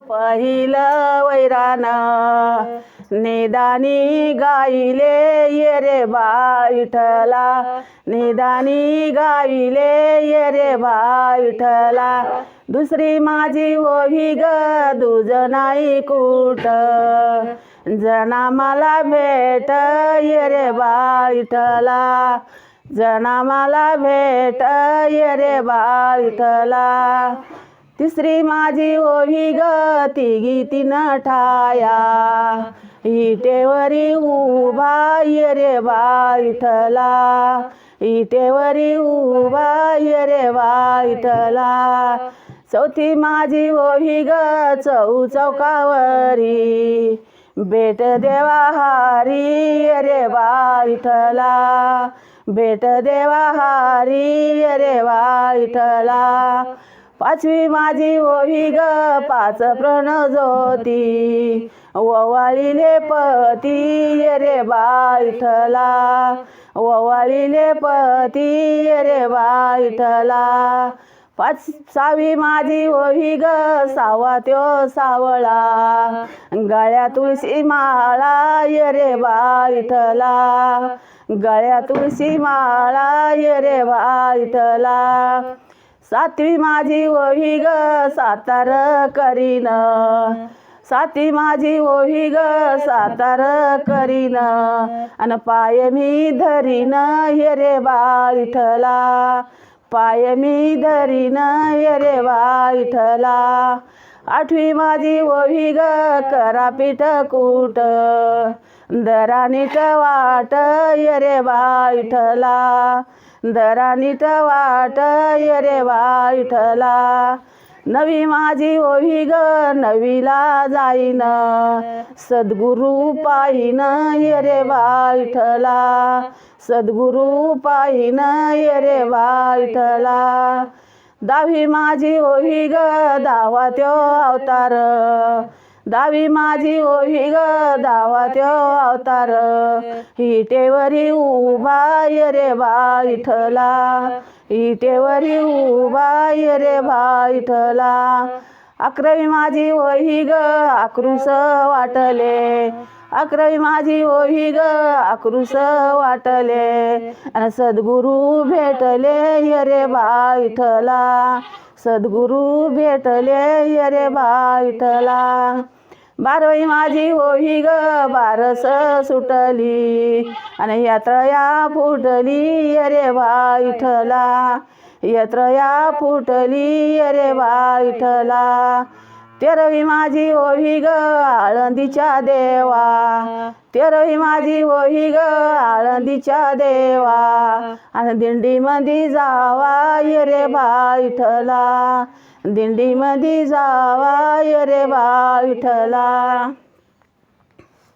पहिलं वैरान निदानी गाईले ये रे बाळ विठ्ठला, निदानी गाईले ये रे बाळ विठ्ठला. दुसरी माझी ओवी ग दूज नाही कुठ, जना मला भेट ये रे बाळ विठ्ठला, जना मला भेट ये रे बाळ विठ्ठला. तिसरी माझी ओवी ग तिघी तीन ठाया, इटेवरी उभा ये रे बाळ विठ्ठला, इटेवरी उभा ये रे बाळ विठ्ठला. चौथी माझी ओवी ग चौकावरी, भेट देवा हारी ये रे बाळ विठ्ठला, भेट देवा हारी ये रे बाळ विठ्ठला. पाचवी माझी ओवी ग पाच प्रणज्योती, ओवाळीले पती ये रे बाळ विठ्ठला, ओवाळीले पती ये रे बाळ विठ्ठला. सहावी माझी ओवी ग सावा त्यो सावळा, गळ्या तुळशी माळा ये रे बाळ विठ्ठला, गळ्या तुळशी माळा ये रे बाळ विठ्ठला. सातवी माझी ओवी ग सातार करीन, सातवी माझी ओवी ग सातार करीन, अन पाय मी धरीन ये रे बाळ विठ्ठला, पाय मी धरीन ये रे बाळ विठ्ठला. आठवी माझी ओवी ग करापीठ कूट, दरानीट वाट ये रे बाळ विठ्ठला, दरानीट वाट ये रे बाळ विठ्ठला. नवी माझी ओवी ग नवीला जाईन, सद्गुरू पाहिन ये रे बाळ विठ्ठला, सद्गुरू पाहिन ये रे बाळ विठ्ठला. दहावी माझी ओवी ग दावा त्यो अवतार, दहावी माझी ओवी ग दावा त्यो अवतार, इटेवरी उभा ये रे बाळ विठ्ठला, इटेवरी उभा ये रे बाळ विठ्ठला. अकरावी माझी ओवी ग आक्रोश वाटले, अकरावी माझी ओवी ग आक्रोश वाटले, आणि सद्गुरू भेटले ये रे बाळ विठ्ठला, सद्गुरू भेटले ये रे बाळ विठ्ठला. बारावी माझी ओवी ग बारस सुटली, आणि यात्रा फुटली ये रे बाळ विठ्ठला, यात्रा फुटली ये रे बाळ विठ्ठला. तेरावी माझी ओवी ग आळंदीच्या देवा, तेरावी माझी ओवी ग आळंदीच्या देवा, आणि दिंडीमध्ये जावा ये रे बाळ विठ्ठला, दिंडीमध्ये जावा ये रे बाळ विठ्ठला.